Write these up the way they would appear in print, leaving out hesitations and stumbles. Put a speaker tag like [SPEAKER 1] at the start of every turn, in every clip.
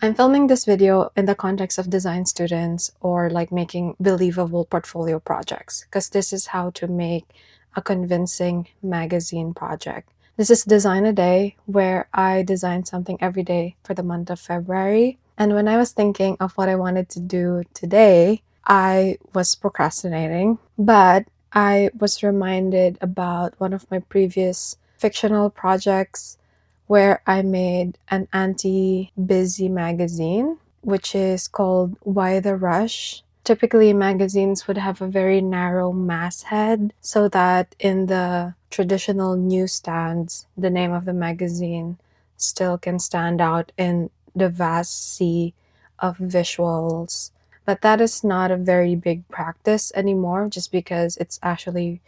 [SPEAKER 1] I'm filming this video in the context of design students or like making believable portfolio projects, because this is how to make a convincing magazine project. This is Design a Day, where I design something every day for the month of February. And when I was thinking of what I wanted to do today, I was procrastinating, but I was reminded about one of my previous fictional projects where I made an anti-busy magazine, which is called Why the Rush. Typically, magazines would have a very narrow masthead so that in the traditional newsstands, the name of the magazine still can stand out in the vast sea of visuals. But that is not a very big practice anymore, just because it's actually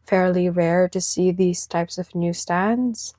[SPEAKER 1] fairly rare to see these types of newsstands.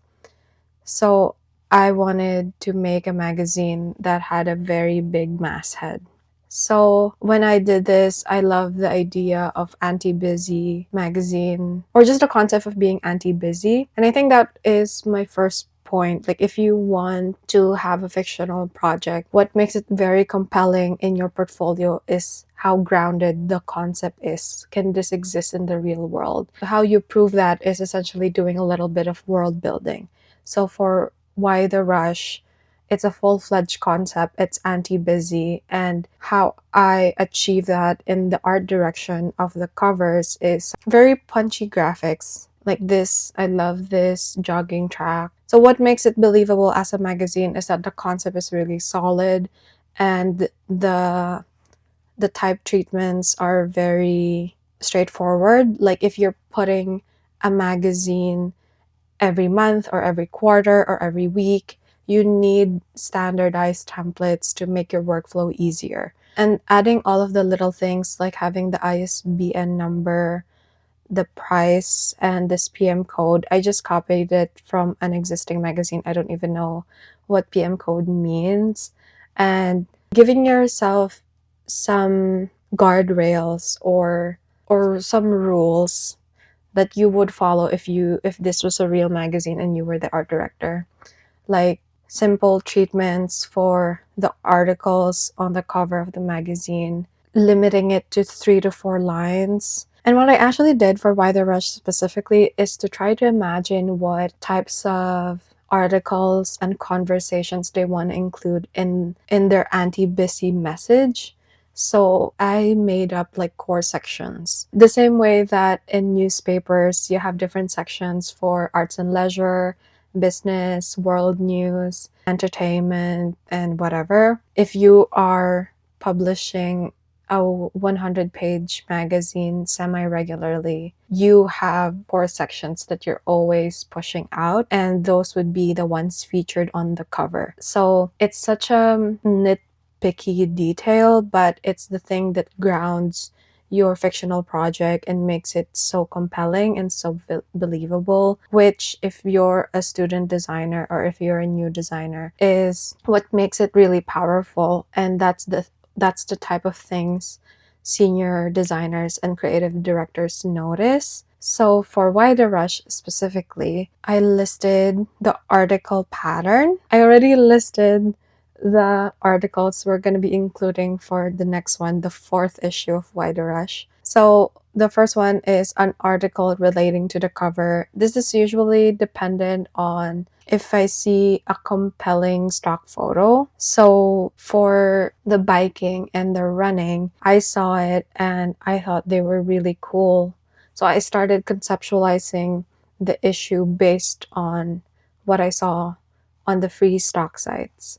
[SPEAKER 1] So I wanted to make a magazine that had a very big masthead. So when I did this, I love the idea of anti-busy magazine, or just the concept of being anti-busy. And I think that is my first point. Like, if you want to have a fictional project, what makes it very compelling in your portfolio is how grounded the concept is. Can this exist in the real world? How you prove that is essentially doing a little bit of world building. So for Why the Rush, it's a full-fledged concept. It's anti-busy, and how I achieve that in the art direction of the covers is very punchy graphics. Like this, I love this jogging track. So what makes it believable as a magazine is that the concept is really solid, and the type treatments are very straightforward. Like, if you're putting a magazine every month or every quarter or every week, you need standardized templates to make your workflow easier. And adding all of the little things like having the ISBN number, the price, and this PM code, I just copied it from an existing magazine. I don't even know what PM code means. And giving yourself some guardrails or some rules that you would follow if this was a real magazine and you were the art director. Like simple treatments for the articles on the cover of the magazine, limiting it to 3 to 4 lines. And what I actually did for Why the Rush specifically is to try to imagine what types of articles and conversations they want to include in their anti-busy message. So I made up like core sections. The same way that in newspapers, you have different sections for arts and leisure, business, world news, entertainment, and whatever. If you are publishing a 100-page magazine semi-regularly, you have core sections that you're always pushing out, and those would be the ones featured on the cover. So it's such a nitpicky detail, but it's the thing that grounds your fictional project and makes it so compelling and so believable, which, if you're a student designer or if you're a new designer, is what makes it really powerful. And that's the type of things senior designers and creative directors notice. So for Why the Rush specifically, I listed the article pattern. I already listed the articles we're going to be including for the next one, the 4th issue of Why the Rush. So the first one is an article relating to the cover. This is usually dependent on if I see a compelling stock photo. So for the biking and the running, I saw it and I thought they were really cool. So I started conceptualizing the issue based on what I saw on the free stock sites.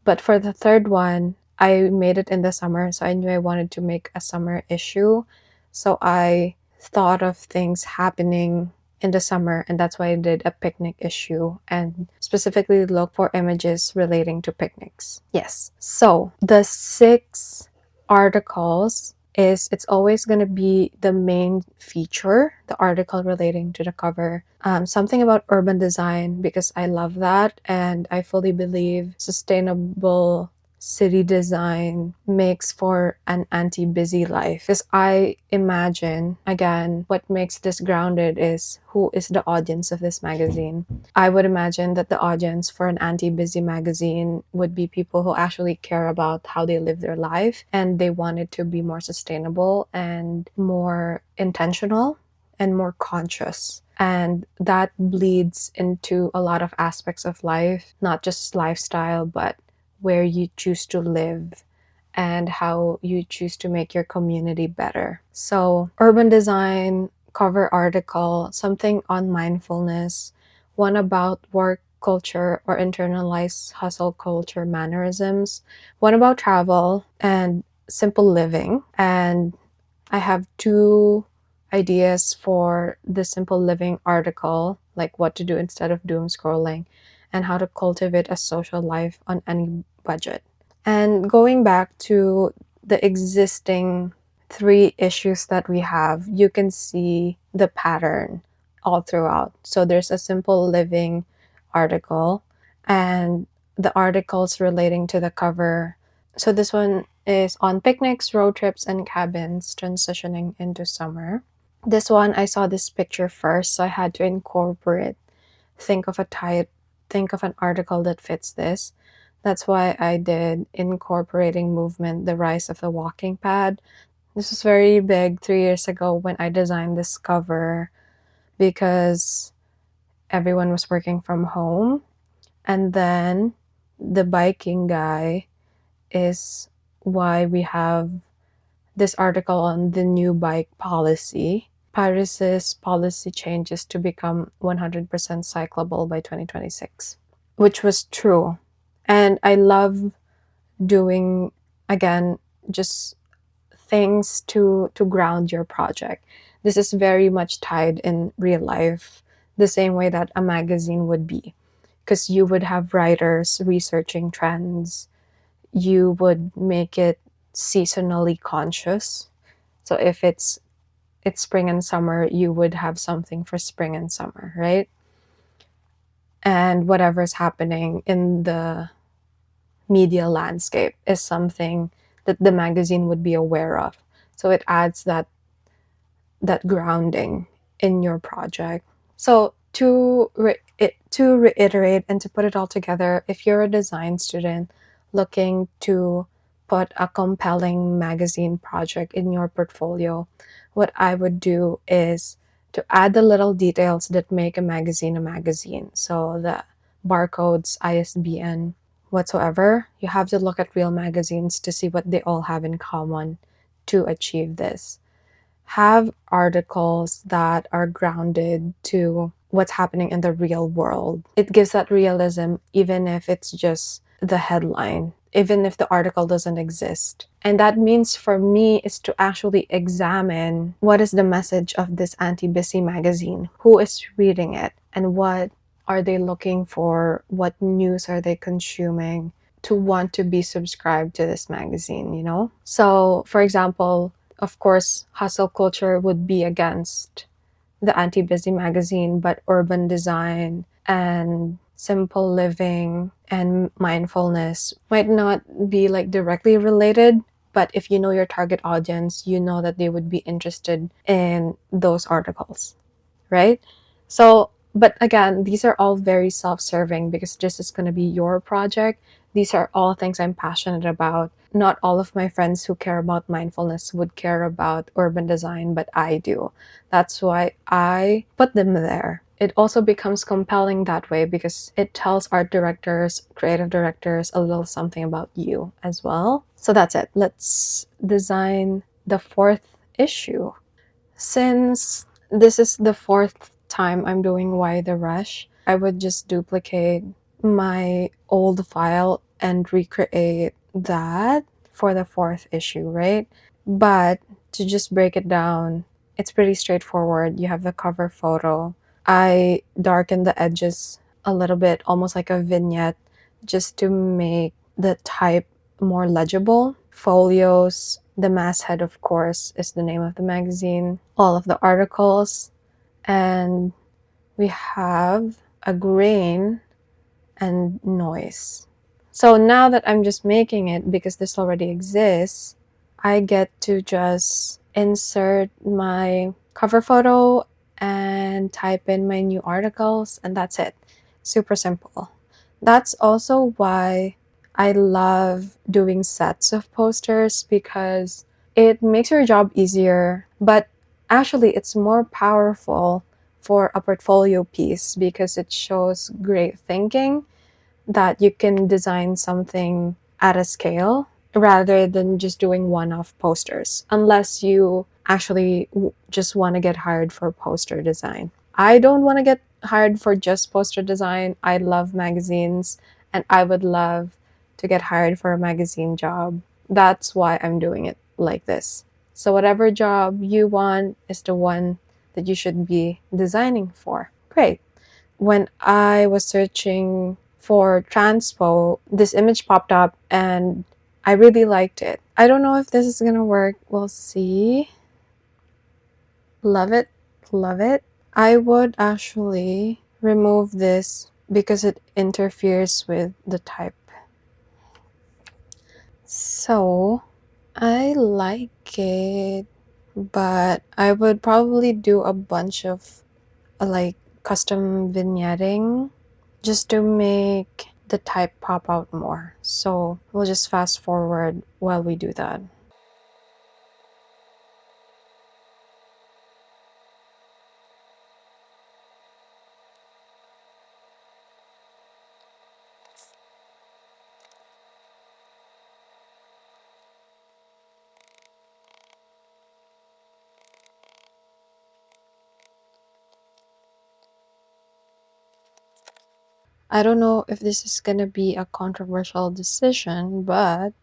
[SPEAKER 1] But for the third one, I made it in the summer, so I knew I wanted to make a summer issue. So I thought of things happening in the summer, and that's why I did a picnic issue and specifically look for images relating to picnics. Yes. So the 6 articles it's always going to be the main feature, the article relating to the cover. Something about urban design, because I love that and I fully believe sustainable city design makes for an anti-busy life. Because I imagine, again, what makes this grounded is who is the audience of this magazine. I would imagine that the audience for an anti-busy magazine would be people who actually care about how they live their life, and they want it to be more sustainable and more intentional and more conscious. And that bleeds into a lot of aspects of life, not just lifestyle, but where you choose to live and how you choose to make your community better. So, urban design, cover article, something on mindfulness, one about work culture or internalized hustle culture mannerisms, one about travel and simple living. And I have two ideas for the simple living article, like what to do instead of doom scrolling and how to cultivate a social life on any budget. And going back to the existing three issues that we have, you can see the pattern all throughout. So there's a simple living article and the articles relating to the cover. So this one is on picnics, road trips, and cabins transitioning into summer. This one, I saw this picture first, so I had to incorporate, think of a type, think of an article that fits this. That's why I did incorporating movement, the rise of the walking pad. This was very big 3 years ago when I designed this cover because everyone was working from home. And then the biking guy is why we have this article on the new bike policy. Paris's policy changes to become 100% cyclable by 2026, which was true. And I love doing, again, just things to ground your project. This is very much tied in real life, the same way that a magazine would be, because you would have writers researching trends. You would make it seasonally conscious. So if it's spring and summer, you would have something for spring and summer, right? And whatever's happening in the media landscape is something that the magazine would be aware of. So it adds that grounding in your project. So to reiterate and to put it all together, if you're a design student looking to put a compelling magazine project in your portfolio, what I would do is to add the little details that make a magazine a magazine. So the barcodes, ISBN, whatsoever, you have to look at real magazines to see what they all have in common to achieve this. Have articles that are grounded to what's happening in the real world. It gives that realism, even if it's just the headline, even if the article doesn't exist. And that means for me is to actually examine what is the message of this anti-busy magazine, who is reading it, and what are they looking for, what news are they consuming to want to be subscribed to this magazine, you know? So, for example, of course, hustle culture would be against the anti-busy magazine, but urban design and simple living and mindfulness might not be like directly related, but if you know your target audience, you know that they would be interested in those articles, right? So, but again, these are all very self-serving because this is going to be your project. These are all things I'm passionate about. Not all of my friends who care about mindfulness would care about urban design, but I do. That's why I put them there. It also becomes compelling that way because it tells art directors, creative directors a little something about you as well. So that's it. Let's design the fourth issue. Since this is the fourth time I'm doing Why the Rush, I would just duplicate my old file and recreate that for the fourth issue, right? But to just break it down, it's pretty straightforward. You have the cover photo. I darken the edges a little bit, almost like a vignette, just to make the type more legible. Folios, the masthead, of course, is the name of the magazine. All of the articles, and we have a grain and noise. So now that I'm just making it because this already exists, I get to just insert my cover photo and type in my new articles, and that's it. Super simple. That's also why I love doing sets of posters, because it makes your job easier, but actually it's more powerful for a portfolio piece because it shows great thinking, that you can design something at a scale rather than just doing one-off posters, unless you actually just want to get hired for poster design. I don't want to get hired for just poster design. I love magazines, and I would love to get hired for a magazine job. That's why I'm doing it like this. So whatever job you want is the one that you should be designing for. Great. When I was searching for transpo, this image popped up and I really liked it. I don't know if this is gonna work. We'll see. Love it. Love it. I would actually remove this because it interferes with the type. So I like it, but I would probably do a bunch of like custom vignetting just to make the type pop out more. So we'll just fast forward while we do that. I don't know if this is gonna be a controversial decision, but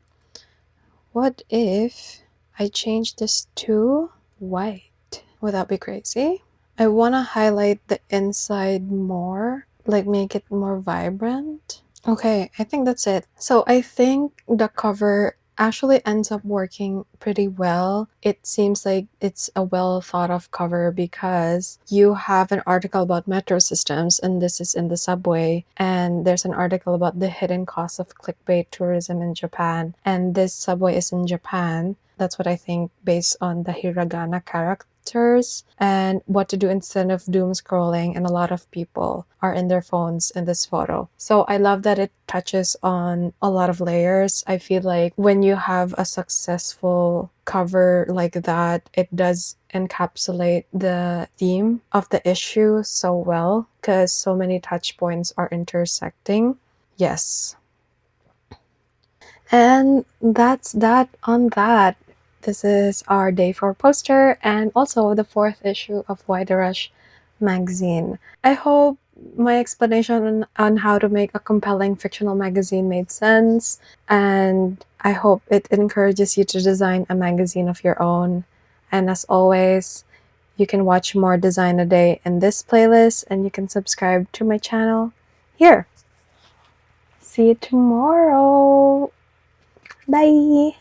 [SPEAKER 1] what if I change this to white? Would that be crazy? I want to highlight the inside more, like make it more vibrant. Okay, I think that's it. So I think the cover actually ends up working pretty well. It seems like it's a well thought of cover because you have an article about metro systems, and this is in the subway, and there's an article about the hidden costs of clickbait tourism in Japan, and this subway is in Japan. That's what I think based on the hiragana characters and what to do instead of doom scrolling, and a lot of people are in their phones in this photo. So I love that it touches on a lot of layers. I feel like when you have a successful cover like that, it does encapsulate the theme of the issue so well because so many touch points are intersecting. Yes. And that's that on that. This is our day 4 poster and also the 4th issue of Why the Rush magazine. I hope my explanation on how to make a compelling fictional magazine made sense, and I hope it encourages you to design a magazine of your own. And as always, you can watch more Design a Day in this playlist, and you can subscribe to my channel here. See you tomorrow. Bye!